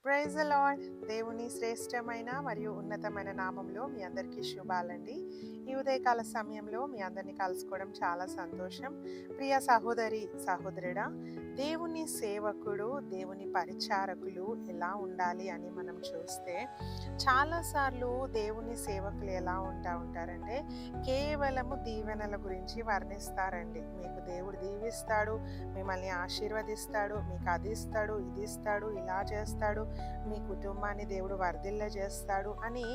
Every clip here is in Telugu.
Praise the lord. దేవుని శ్రేష్టమైన మరియు ఉన్నతమైన నామంలో మీ అందరికీ శుభాలండి. ఈ ఉదయకాల సమయంలో మీ అందరినీ కలుసుకోవడం చాలా సంతోషం. ప్రియ సహోదరి సహోదరుడా, దేవుని సేవకుడు, దేవుని పరిచారకులు ఎలా ఉండాలి అని మనం చూస్తే, చాలాసార్లు దేవుని సేవకులు ఎలా ఉంటారంటే కేవలము దీవెనల గురించి వర్ణిస్తారండి. మీకు దేవుడు దీవిస్తాడు, మిమ్మల్ని ఆశీర్వదిస్తాడు, మీకు అది ఇస్తాడు, ఇది ఇస్తాడు, ఇలా చేస్తాడు, మీ కుటుంబాన్ని దేవుడు వర్ధిల్ల చేస్తాడు అని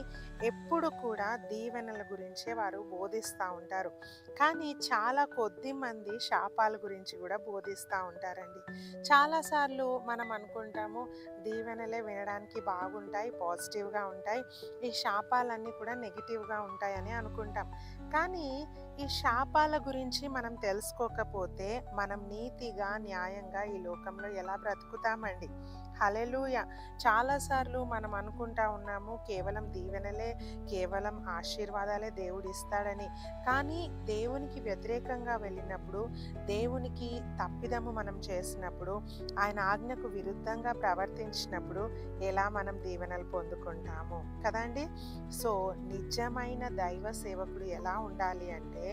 ఎప్పుడు కూడా దీవెనల గురించే వారు బోధిస్తూ ఉంటారు. కానీ చాలా కొద్ది మంది శాపాల గురించి కూడా బోధిస్తూ ఉంటారండి. చాలాసార్లు మనం అనుకుంటాము దీవెనలే వినడానికి బాగుంటాయి, పాజిటివ్గా ఉంటాయి, ఈ శాపాలన్నీ కూడా నెగిటివ్గా ఉంటాయని అనుకుంటాం. కానీ ఈ శాపాల గురించి మనం తెలుసుకోకపోతే మనం నీతిగా న్యాయంగా ఈ లోకంలో ఎలా బ్రతుకుతామండి? హల్లెలూయా. చాలాసార్లు మనం అనుకుంటా ఉన్నాము కేవలం దీవెనలే, కేవలం ఆశీర్వాదాలే దేవుడు ఇస్తాడని. కానీ దేవునికి వ్యతిరేకంగా వెళ్ళినప్పుడు, దేవునికి తప్పిదము మనం చేసినప్పుడు, ఆయన ఆజ్ఞకు విరుద్ధంగా ప్రవర్తించినప్పుడు ఎలా మనం దీవెనలు పొందుకుంటాము కదండి. సో నిజమైన దైవ సేవకుడు ఎలా ఉండాలి అంటే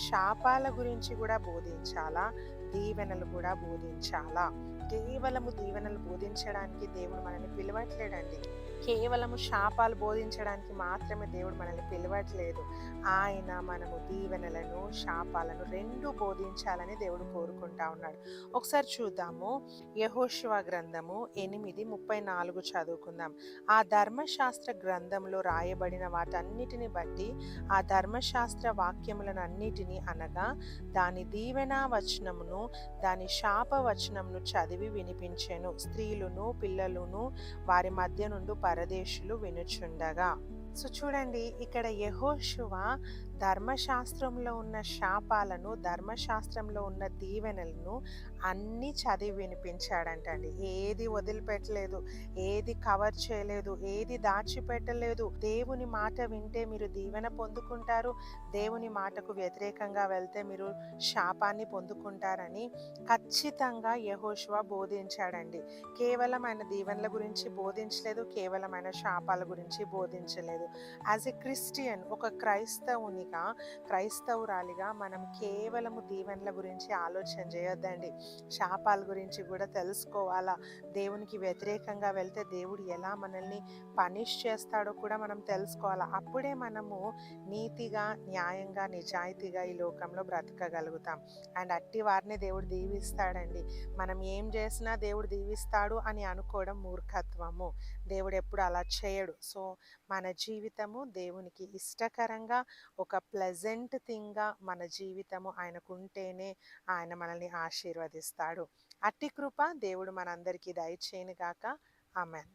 శాపాల గురించి కూడా బోధించాలా, దీవెనలు కూడా బోధించాలా. కేవలము దీవెనలు బోధించడానికి దేవుడు మనల్ని పిలవట్లేదండి. కేవలము శాపాలు బోధించడానికి మాత్రమే దేవుడు మనల్ని పిలవట్లేదు. ఆయన మనము దీవెనలను, శాపాలను రెండు బోధించాలని దేవుడు కోరుకుంటా ఉన్నాడు. ఒకసారి చూద్దాము. యెహోషువ గ్రంథము 8:34 చదువుకుందాం. ఆ ధర్మశాస్త్ర గ్రంథంలో రాయబడిన వాటన్నిటిని బట్టి, ఆ ధర్మశాస్త్ర వాక్యములను అన్నిటినీ అనగా దాని దీవెనా వచనమును, దాని శాప వచనమును చదివి వినిపించెను. స్త్రీలును పిల్లలును వారి మధ్య నుండి పరదేశులు వినుచుండగా. సో చూడండి, ఇక్కడ యెహోషువ ధర్మశాస్త్రంలో ఉన్న శాపాలను, ధర్మశాస్త్రంలో ఉన్న దీవెనలను అన్నీ చదివి వినిపించాడంటండి. ఏది వదిలిపెట్టలేదు, ఏది కవర్ చేయలేదు, ఏది దాచిపెట్టలేదు. దేవుని మాట వింటే మీరు దీవెన పొందుకుంటారు, దేవుని మాటకు వ్యతిరేకంగా వెళ్తే మీరు శాపాన్ని పొందుకుంటారని ఖచ్చితంగా యెహోషువ బోధించాడండి. కేవలం ఆయన దీవెనల గురించి బోధించలేదు, కేవలం ఆయన శాపాల గురించి బోధించలేదు. యాజ్ ఎ క్రిస్టియన్, ఒక క్రైస్తవురాలిగా మనం కేవలము దీవెనల గురించి ఆలోచన చేయొద్దండి. శాపాల గురించి కూడా తెలుసుకోవాలా. దేవునికి వ్యతిరేకంగా వెళ్తే దేవుడు ఎలా మనల్ని పనిష్ చేస్తాడో కూడా మనం తెలుసుకోవాలా. అప్పుడే మనము నీతిగా, న్యాయంగా, నిజాయితీగా ఈ లోకంలో బ్రతకగలుగుతాం. అండ్ అట్టి వారిని దేవుడు దీవిస్తాడండి. మనం ఏం చేసినా దేవుడు దీవిస్తాడు అని అనుకోవడం మూర్ఖత్వము. దేవుడు ఎప్పుడు అలా చేయడు. సో మన జీవితము దేవునికి ఇష్టకరంగా, ఒక ప్లెజెంట్ థింగ్గా మన జీవితము ఆయనకుంటేనే ఆయన మనల్ని ఆశీర్వదిస్తాడు. అట్టి కృప దేవుడు మనందరికీ దయచేయును గాక. ఆమేన్.